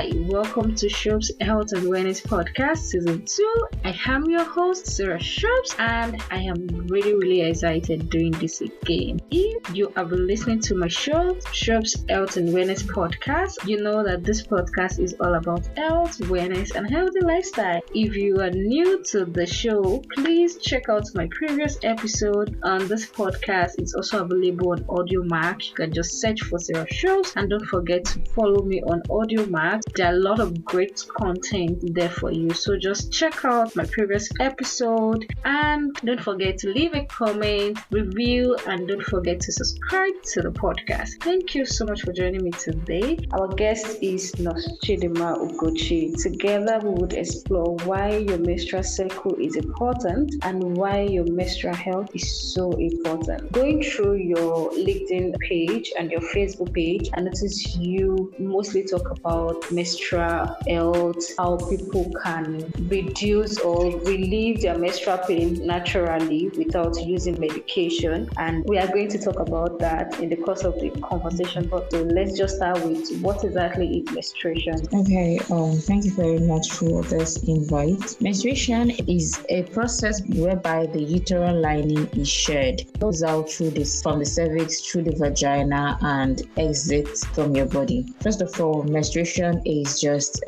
Hi, welcome to Shobbs Health and Wellness Podcast Season 2. I am your host, Sarah Shobbs, and I am really excited doing this again. If you have been listening to my show, Shobbs Health and Wellness Podcast, you know that this podcast is all about health, wellness, and healthy lifestyle. If you are new to the show, please check out my previous episode on this podcast. It's also available on Audio Mac. You can just search for Sarah Shobbs, and don't forget to follow me on Audio Mac. There are a lot of great content there for you, so just check out my previous episode, and don't forget to leave a comment, review, and don't forget to subscribe to the podcast. Thank you so much for joining me today. Our guest is Nurse Ugochi. Together we would explore why your menstrual cycle is important and why your menstrual health is so important. Going through your LinkedIn page and your Facebook page, I notice you mostly talk about menstrual health, how people can reduce or relieve their menstrual pain naturally without using medication, and we are going to talk about that in the course of the conversation. But let's just start with what exactly is menstruation. Okay, thank you very much for this invite. Menstruation is a process whereby the uterine lining is shed. It goes out through this from the cervix, through the vagina, and exits from your body. First of all, menstruation is just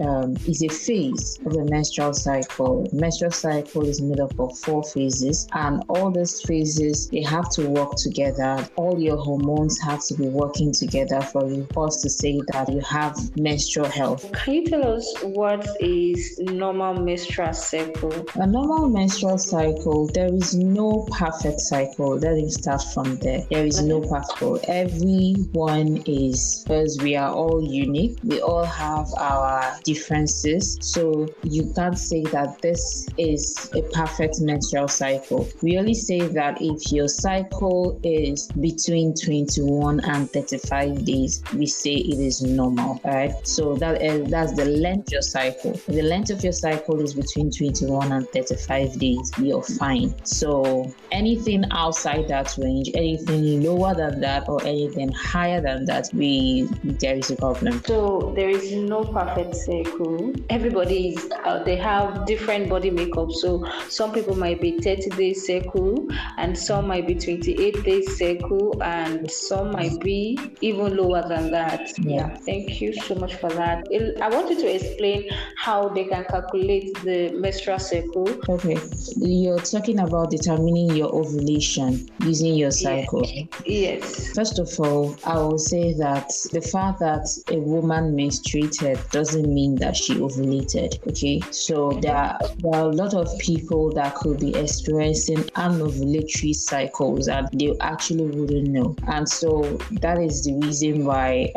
is a phase of the menstrual cycle. Menstrual cycle is made up of 4 phases, and all these phases, they have to work together. All your hormones have to be working together for you us to say that you have menstrual health. Can you tell us what is normal menstrual cycle? A normal menstrual cycle, there is no perfect cycle. Let me start from there. There is no perfect. Everyone is, because we are all unique. We all have our differences. So you can't say that this is a perfect menstrual cycle. We only say that if your cycle is between 21 and 35 days, we say it is normal. All right. So that's the length of your cycle. If the length of your cycle is between 21 and 35 days, you're fine. So anything outside that range, anything lower than that or anything higher than that, there is a problem. So there is no perfect cycle. Everybody is they have different body makeup. So some people might be 30 days cycle, and some might be 28 days cycle, and some might be even lower than that. Yeah. Thank you so much for that. I want you to explain how they can calculate the menstrual cycle. Okay. You're talking about determining your ovulation using your cycle. Yes. First of all, I will say that the fact that a woman menstruated doesn't mean that she ovulated. Okay. So there are a lot of people that could be experiencing anovulatory cycles and they actually wouldn't know. And so that is the reason why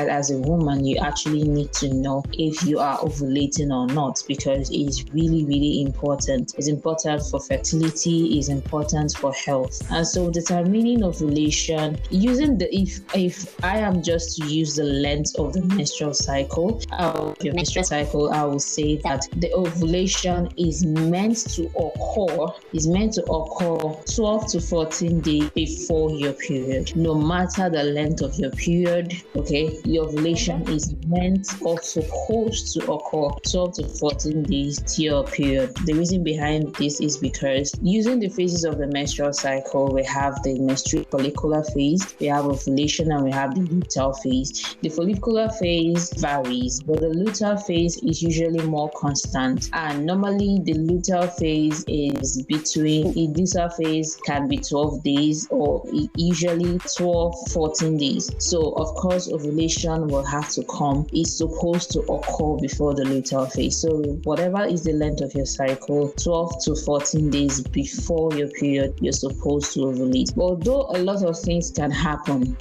as a woman you actually need to know if you are ovulating or not, because it's really important. It's important for fertility, it's important for health. And so determining ovulation using if I am just to use the length of the menstrual cycle, I will say that the ovulation is meant to occur 12 to 14 days before your period. No matter the length of your period, okay, your ovulation is meant or supposed to occur 12 to 14 days to your period. The reason behind this is because using the phases of the menstrual cycle, we have the menstrual follicular phase, we have ovulation, and we have the luteal phase. The follicular phase varies, but the luteal phase is usually more constant, and normally the luteal phase can be 12 days or usually 14 days. So of course ovulation will have to come. It's supposed to occur before the luteal phase. So whatever is the length of your cycle, 12 to 14 days before your period, you're supposed to ovulate. Although a lot of things can happen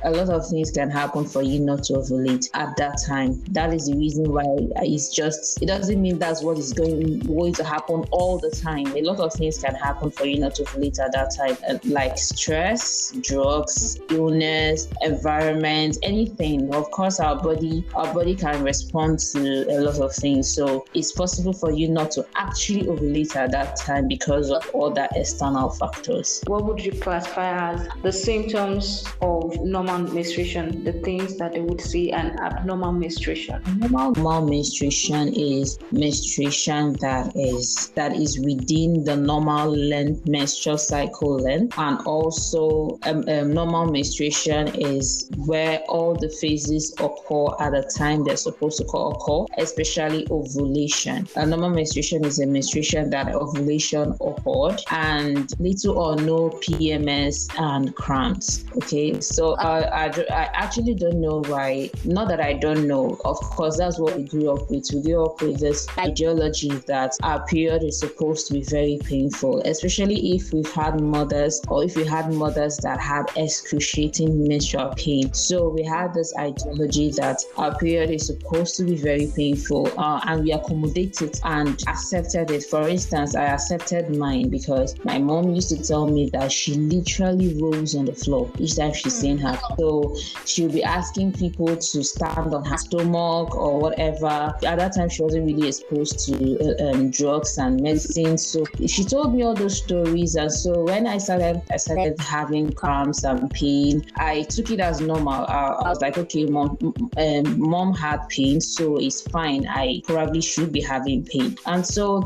for you not to ovulate at that time. That is the reason why it doesn't mean that's what is going to happen all the time. A lot of things can happen for you not to ovulate at that time, like stress, drugs, illness, environment, anything. Of course, our body can respond to a lot of things. So it's possible for you not to actually ovulate at that time because of all the external factors. What would you classify as the symptoms of normal menstruation, the things that they would see, and abnormal normal menstruation? Normal menstruation is menstruation that is within the normal length, menstrual cycle length, and also normal menstruation is where all the phases occur at the time they're supposed to occur, especially ovulation. A normal menstruation is a menstruation that ovulation occurred and little or no PMS and cramps. Okay, so I actually don't know why. Not that I don't know. Of course, that's what we grew up with. We grew up with this ideology that our period is supposed to be very painful, especially if we've had mothers or if we had mothers that had excruciating menstrual pain. So we had this ideology that our period is supposed to be very painful, and we accommodated and accepted it. For instance, I accepted mine because my mom used to tell me that she literally rolls on the floor each time she's seen her. So she'll be asking people to stand on her stomach or whatever. At that time, she wasn't really exposed to drugs and medicine. So she told me all those stories. And so when I started having cramps and pain, I took it as normal. I was like, okay, mom had pain, so it's fine. I probably should be having pain. And so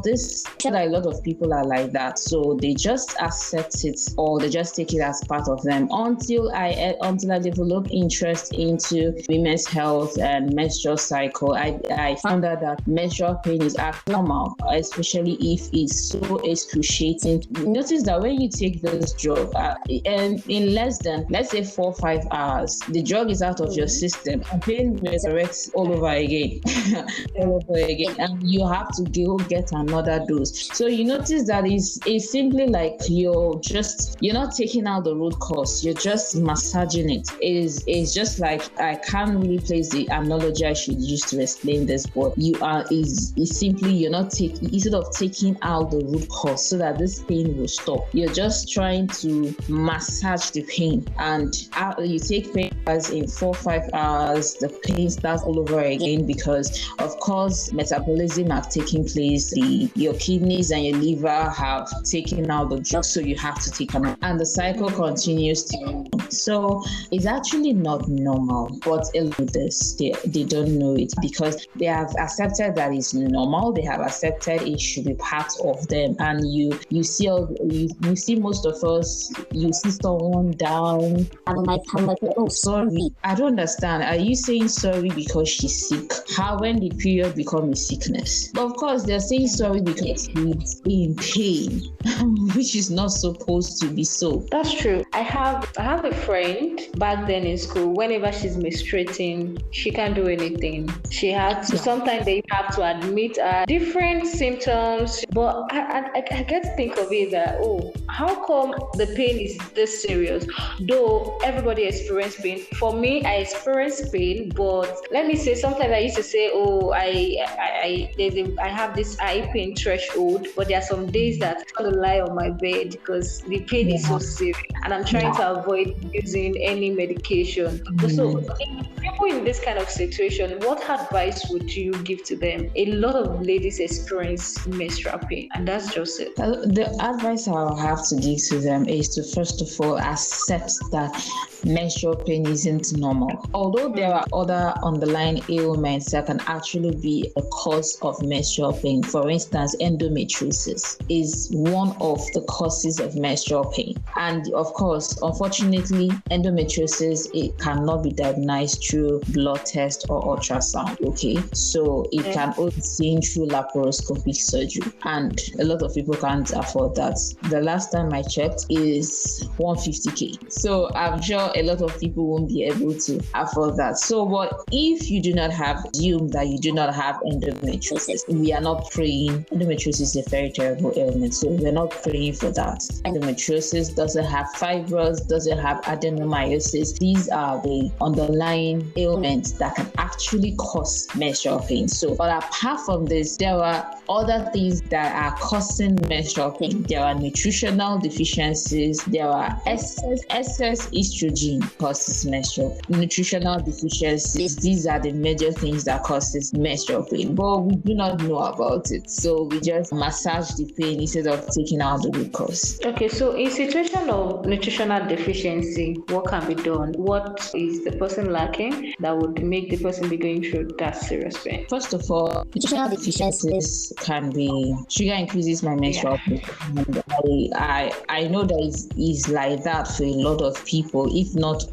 a lot of people are like that. So they just accept it or they just take it as part of them until I developed interest into women's health and menstrual cycle. I found out that menstrual pain is abnormal, especially if it's so excruciating. Notice that when you take this drug, in less than, let's say, 4 or 5 hours, the drug is out of your system and pain resurrects all over again. And you have to go get another dose. So you notice that it's simply like you're not taking out the root cause, you're just massaging it. It's just like, I can't really place the analogy I should use to explain this, but you're not taking, instead of taking out the root cause so that this pain will stop, you're just trying to massage the pain, and you take pain in 4 or 5 hours, the pain starts all over again because of course metabolism have taken place, your kidneys and your liver have taken out the drug, so you have to take them, and the cycle continues. So it's actually not normal, but they don't know it because they have accepted that it's normal. They have accepted it should be part of them. And you see most of us, you see someone down and my like, oh sorry, I don't understand. Are you saying sorry because she's sick? How when the period become a sickness? But of course they're saying sorry because she's in pain, which is not supposed to be so. That's true. I have a friend back then in school. Whenever she's menstruating, she can't do anything. She had to, sometimes they have to admit different symptoms. But I get to think of it that, how come the pain is this serious? Though everybody experiences pain. For me, I experience pain, but let me say, sometimes I used to say, I have this eye pain threshold, but there are some days that I want to lie on my bed because the pain is so serious, and I'm trying to avoid using any medication. So people in this kind of situation, what advice would you give to them? A lot of ladies experience menstrual pain, and that's just it. The advice I'll have to give to them is to first of all accept that menstrual pain isn't normal. Although there are other underlying ailments that can actually be a cause of menstrual pain. For instance, endometriosis is one of the causes of menstrual pain. And of course, unfortunately, endometriosis, it cannot be diagnosed through blood test or ultrasound. Okay, so it can only be seen through laparoscopic surgery, and a lot of people can't afford that. The last time I checked is 150k. So I'm sure a lot of people won't be able to afford that. So, but if you do not assume that you do not have endometriosis, we are not praying. Endometriosis is a very terrible ailment, so we're not praying for that. Endometriosis doesn't have fibroids, doesn't have adenomyosis. These are the underlying ailments that can actually cause menstrual pain. So, but apart from this, there are other things that are causing menstrual pain. There are nutritional deficiencies. There are excess estrogen causes menstrual. Nutritional deficiencies. These are the major things that causes menstrual pain. But we do not know about it, so we just massage the pain instead of taking out the root cause. Okay, so in situation of nutritional deficiency, what can be done? What is the person lacking that would make the person be going through that serious pain? First of all, nutritional deficiencies can be sugar increases my menstrual pain. I know that it's like that for a lot of people, if not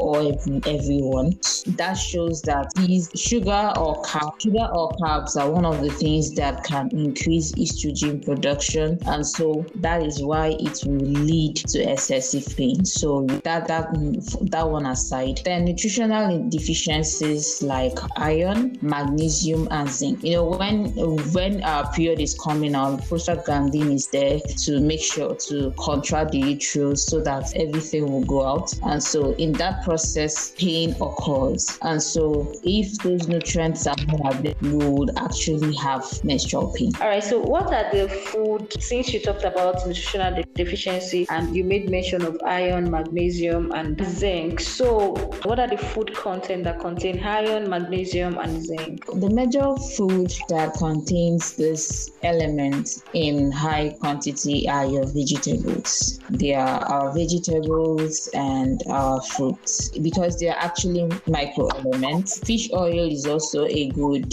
everyone. That shows that these sugar or carbs are one of the things that can increase estrogen production, and so that is why it will lead to excessive pain. So that one aside, then nutritional deficiencies like iron, magnesium, and zinc. When our period is coming out, prostaglandin is there to make sure to contract the uterus so that everything will go out, and so in that process pain occurs. And so if those nutrients are not available, we would actually have menstrual pain. All right, so what are the food, since you talked about nutritional deficiency and you made mention of iron, magnesium, and zinc, so what are the food content that contain iron, magnesium, and zinc? The major food that contains this element in high quantity are your vegetables. They are our vegetables and our fruits because they are actually microelements. Fish oil is also a good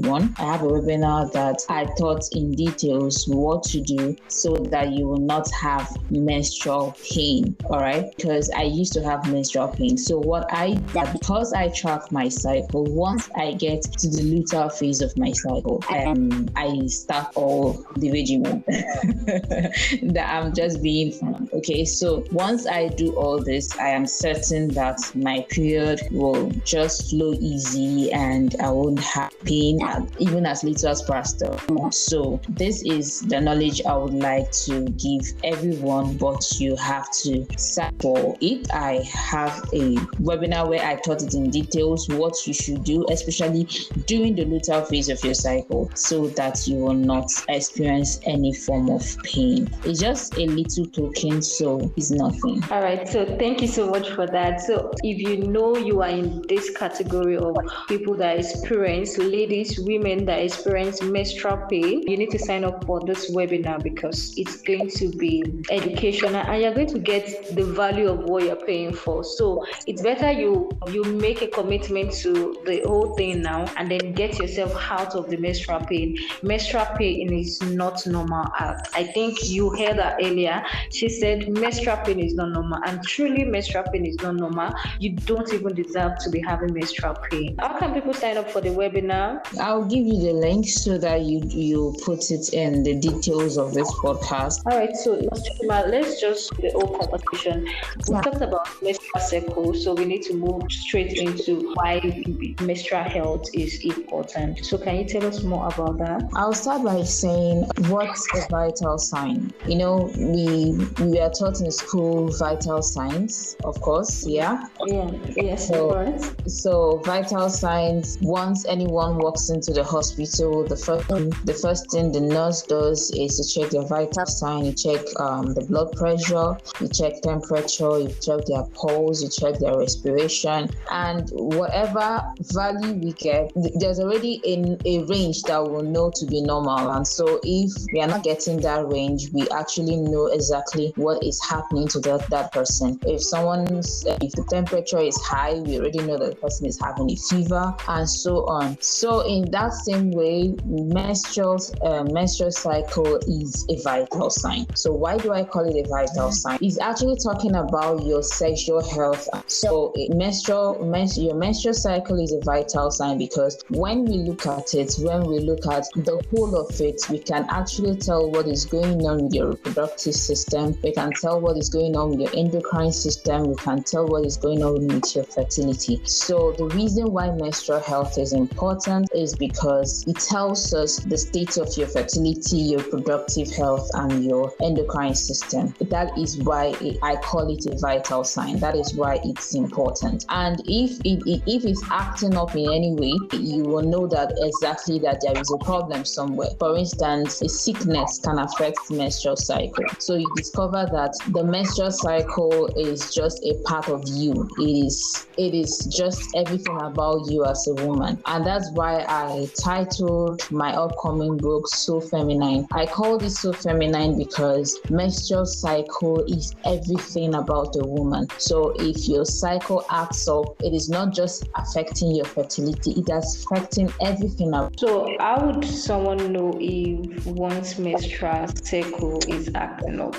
one. I have a webinar that I taught in details what to do so that you will not have menstrual pain. All right, because I used to have menstrual pain. So what I did, because I track my cycle, once I get to the luteal phase of my cycle, I start all the regimen that I'm just being fun. Okay, so once I do all this, I am certain that my period will just flow easy and I won't have pain even as little as paracetamol. So this is the knowledge I would like to give everyone, but you have to search for it. I have a webinar where I taught it in details what you should do, especially during the luteal phase of your cycle, so that you will not experience any form of pain. It's just a little token, so it's nothing. All right, so thank you so much for that. So if you know you are in this category of people that experience, ladies, women that experience menstrual pain, you need to sign up for this webinar because it's going to be educational and you're going to get the value of what you're paying for. So it's better you make a commitment to the whole thing now and then get yourself out of the menstrual pain. Menstrual pain is not normal. I think you heard that earlier. She said menstrual pain is not normal, and truly menstrual pain is not normal. You don't even deserve to be having menstrual pain. How can people sign up for the webinar? I'll give you the link so that you put it in the details of this podcast. All right, so let's just the whole conversation. We talked about menstrual cycle, so we need to move straight into why menstrual health is important. So can you tell us more about that? I'll start by saying what's a vital sign. We are taught in school vital signs, of course. Yes, of course. So vital signs, once anyone walks into the hospital, the first thing the nurse does is to check their vital sign. You check the blood pressure, you check temperature, you check their pulse, you check their respiration, and whatever value we get, there's already a range that we'll know to be normal. And so if we are not getting that range, we actually know exactly what is happening to that person. If the temperature is high, we already know that the person is having a fever, and so on. So in that same way, menstrual cycle is a vital sign. So why do I call it a vital sign? It's actually talking about your sexual health. So your menstrual cycle is a vital sign because when we look at the whole of it, we can actually tell what is going on with your reproductive system. We can tell what is going on with your endocrine system. We can tell what is going on with your fertility. So the reason why menstrual health is important is because it tells us the state of your fertility, your reproductive health, and your endocrine system. That is why I call it a vital sign. That is why it's important. And if it's acting up in any way, you will know that exactly that there is a problem somewhere. For instance, a sickness can affect the menstrual cycle. So you discover that the menstrual cycle is just a part of you. It is just everything about you as a woman. And that's why I titled my upcoming book So Feminine. I called it So Feminine because menstrual cycle is everything about a woman. So if your cycle acts up, it is not just affecting your fertility, it is affecting everything about. So how would someone know if one's menstrual cycle is acting up?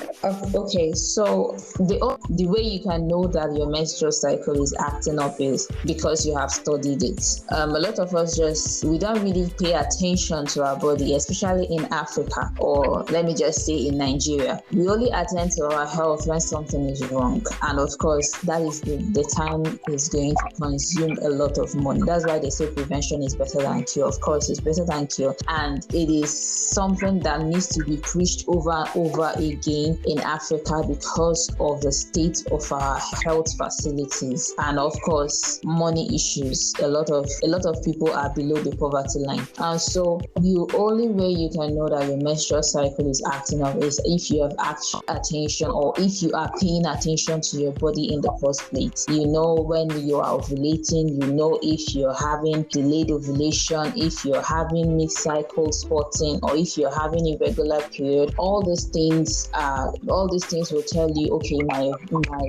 Okay, so the way you can know that your menstrual cycle is acting up is because you have studied it. A lot of us we don't really pay attention to our body, especially in Africa, or let me just say in Nigeria. We only attend to our health when something is wrong, and of course that is the time is going to consume a lot of money. That's why they say prevention is better than cure. Of course, it's better than cure, and it is something that needs to be preached over and over again in Africa because of the state of our health facilities, and of course money issues. A lot of people are below the poverty line, and so the only way you can know that your menstrual cycle is acting up is if you have actual attention, or if you are paying attention to your body in the first place. You know when you are ovulating, you know if you're having delayed ovulation, if you're having mid-cycle spotting, or if you're having irregular period. All these things will tell you, okay, my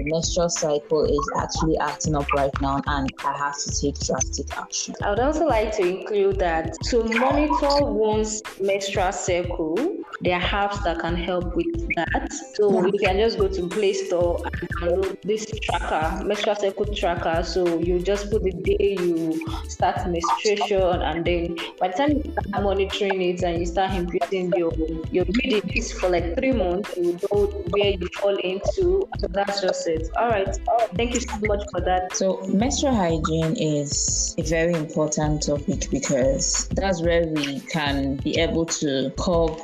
menstrual cycle is actually acting up right now, and I have to take drastic action. I would also like to include that to monitor one's menstrual cycle, there are apps that can help with that. So you can just go to Play Store and download this tracker, menstrual cycle tracker. So you just put the day you start menstruation, and then by the time you start monitoring it and you start imputing your readings for like 3 months, you know where you fall into. So that's just it. All right. Thank you so much for that. So menstrual hygiene is a very important topic because that's where we can be able to curb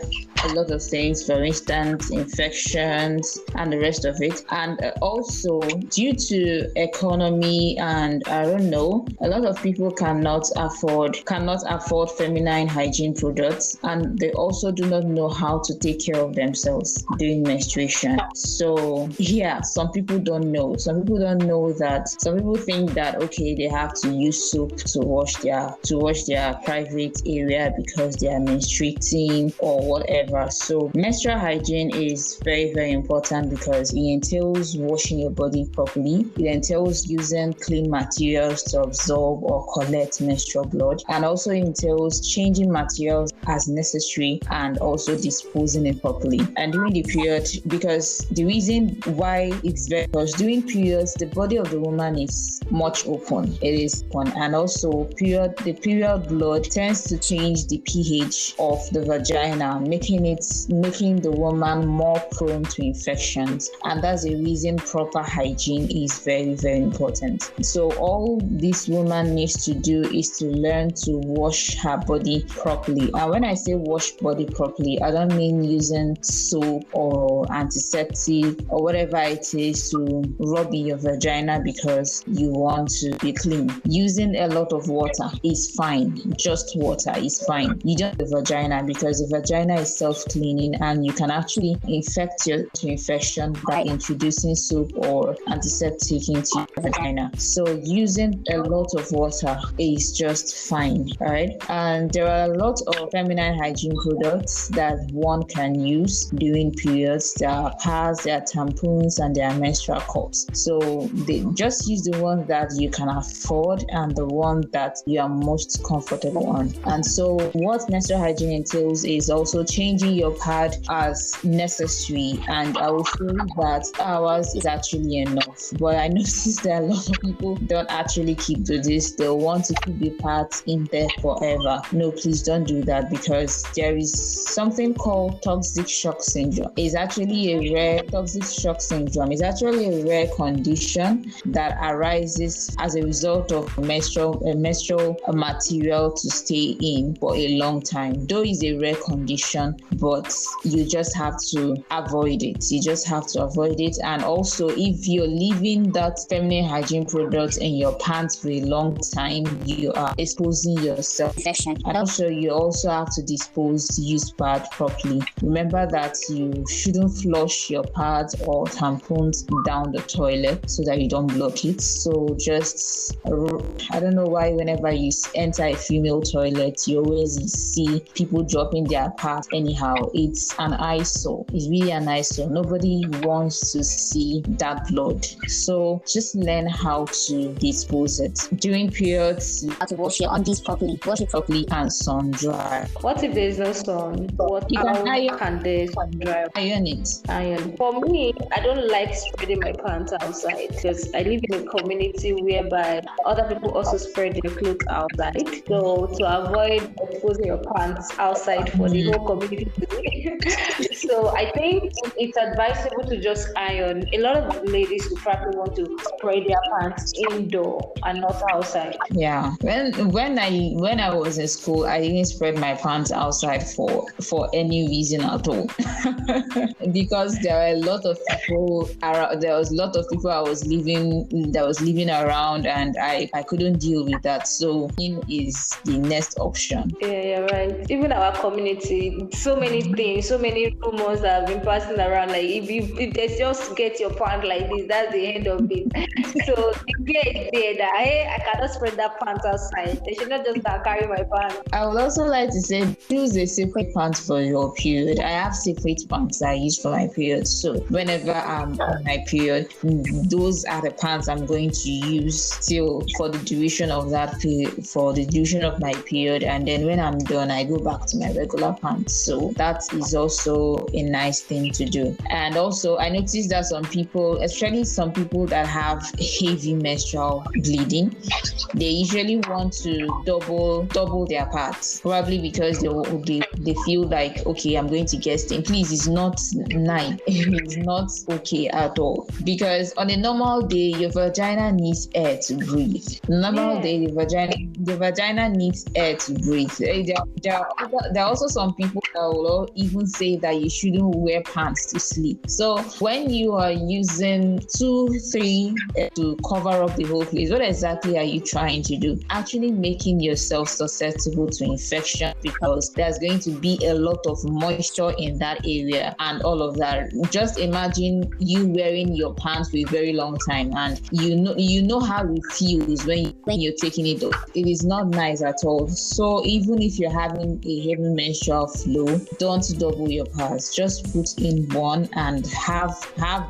a lot of things, for instance, infections and the rest of it. And also, due to economy and I don't know, a lot of people cannot afford feminine hygiene products, and they also do not know how to take care of themselves during menstruation. So yeah, some people don't know. Some people don't know that. Some people think that okay, they have to use soap to wash their private area because they are menstruating or whatever. So menstrual hygiene is very, very important because it entails washing your body properly. It entails using clean materials to absorb or collect menstrual blood, and also entails changing materials as necessary and also disposing it properly. And during the period, because the reason why it's very, because during periods the body of the woman is much open. It is open, and also the period blood tends to change the pH of the vagina, making the woman more prone to infections, and that's the reason proper hygiene is very, very important. So all this woman needs to do is to learn to wash her body properly. And when I say wash body properly, I don't mean using soap or antiseptic or whatever it is to rub in your vagina because you want to be clean. Using a lot of water is fine. Just water is fine. You don't have the vagina because the vagina is self-cleaning, and you can actually infect your infection by introducing soap or antiseptic into your vagina. So using a lot of water is just fine, right? And there are a lot of feminine hygiene products that one can use during periods. There are pads, there are tampons, and there are menstrual cups. So they just use the one that you can afford and the one that you are most comfortable on. And so what menstrual hygiene entails is also changing your pad as necessary, and I will feel that hours is actually enough. But I noticed that a lot of people don't actually keep to this. They'll want to keep the pads in there forever. No, please don't do that. that because there is something called toxic shock syndrome. It's actually a rare toxic shock syndrome. It's actually a rare condition that arises as a result of menstrual material to stay in for a long time. Though it's a rare condition, but you just have to avoid it. You just have to avoid it. And also, if you're leaving that feminine hygiene product in your pants for a long time, you are exposing yourself to infection. And also, you also have to dispose the used pad properly. Remember that you shouldn't flush your pads or tampons down the toilet so that you don't block it. So just, I don't know why whenever you enter a female toilet, you always see people dropping their pads anyhow. It's an eyesore. It's really an eyesore. Nobody wants to see that blood. So just learn how to dispose it. During periods, you have to wash your undies properly. Wash it properly and sun dry. What if there's no sun? How can the sun dry? Iron it. Iron. For me, I don't like spreading my pants outside because I live in a community whereby other people also spread their clothes outside. So to avoid exposing your pants outside for the whole community to see. So I think it's advisable to just iron. A lot of ladies will probably want to spread their pants indoor and not outside. Yeah. When I was in school, I didn't spread my pants outside for any reason at all. Because there were a lot of people around. There was a lot of people I was living around, and I couldn't deal with that. So in is the next option. Yeah, you're right. Even our community, so many things, so many rumors that have been passing around. Like if they just get your pant like this, that's the end of it. So the get there that hey, I cannot spread that pant outside. They should not just carry my pants. I would also like to say choose a separate pants for your period. I have separate pants I use for my period. So whenever I'm on my period, those are the pants I'm going to use till for the duration of that period, for the duration of my period. And then when I'm done, I go back to my regular pants. So that is also a nice thing to do. And also, I noticed that some people, especially some people that have heavy menstrual bleeding, they usually want to double their pads, probably because they feel like, okay, I'm going to get stained. Please, it's not nice. It's not okay at all. Because on a normal day, your vagina needs air to breathe. Normal day, the vagina needs air to breathe. There are also some people that will even say that you shouldn't wear pants to sleep. So when you are using 2-3 to cover up the whole place, what exactly are you trying to do? Actually making yourself susceptible to infection, because there's going to be a lot of moisture in that area and all of that. Just imagine you wearing your pants for a very long time, and you know how it feels when you're taking it off. It is not nice at all. So even if you're having a heavy menstrual flow, don't double your pads. Just put in one and have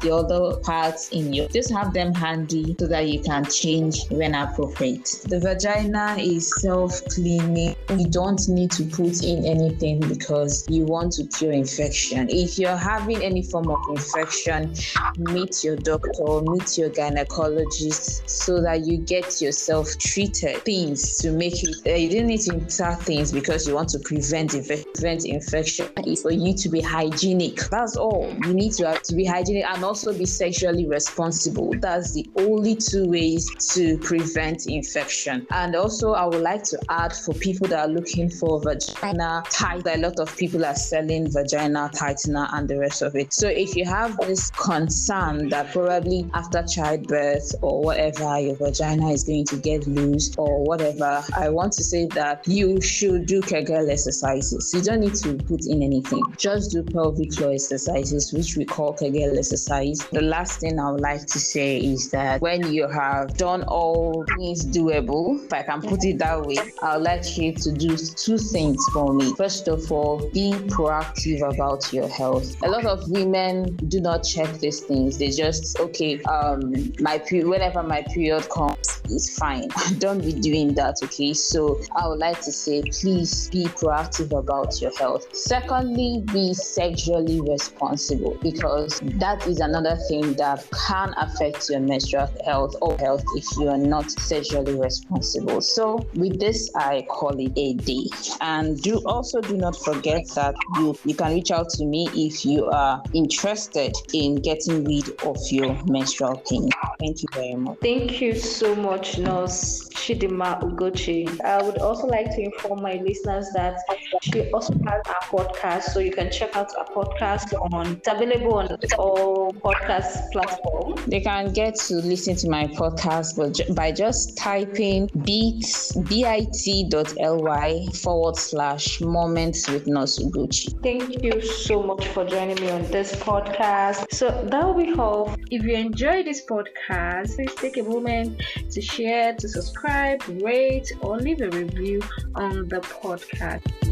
the other parts just have them handy so that you can change when appropriate. The vagina is self-cleaning. You don't need to put in anything because you want to cure infection. If you're having any form of infection, meet your doctor, meet your gynecologist so that you get yourself treated. Things to make it, you didn't need to insert things because you want to prevent infection. It's for you to be hygienic. That's all. You need to have to be hygienic and also be sexually responsible. That's the only two ways to prevent infection. And also, I would like to add, for people that are looking for vagina tightener, a lot of people are selling vagina tightener and the rest of it. So if you have this concern that probably after childbirth or whatever, your vagina is going to get loose or whatever, I want to say that you should do Kegel exercises. You don't need to put in anything. Just do pelvic floor exercises, which we call Kegel exercise. The last thing I would like to say is that when you have done all things doable, if I can put it that way, I would like you to do two things for me. First of all, be proactive about your health. A lot of women do not check these things. They just, okay, whenever my period comes, it's fine. Don't be doing that, okay? So I would like to say, please be proactive about your health. Secondly, be sexually responsible, because that is another thing that can affect your menstrual health or health if you are not sexually responsible. So with this, I call it a day. And do not forget that you can reach out to me if you are interested in getting rid of your menstrual pain. Thank you very much. Thank you so much, Nurse Chidima Ugochi. I would also like to inform my listeners that she also has a podcast, so you can check out our podcast it's available on all podcast platforms. They can get to listen to my podcast by just typing bit.ly/moments with Nurse Ugochi. Thank you so much for joining me on this podcast. So that will be all. If you enjoyed this podcast, please take a moment to share, to subscribe, rate, or leave a review on the podcast.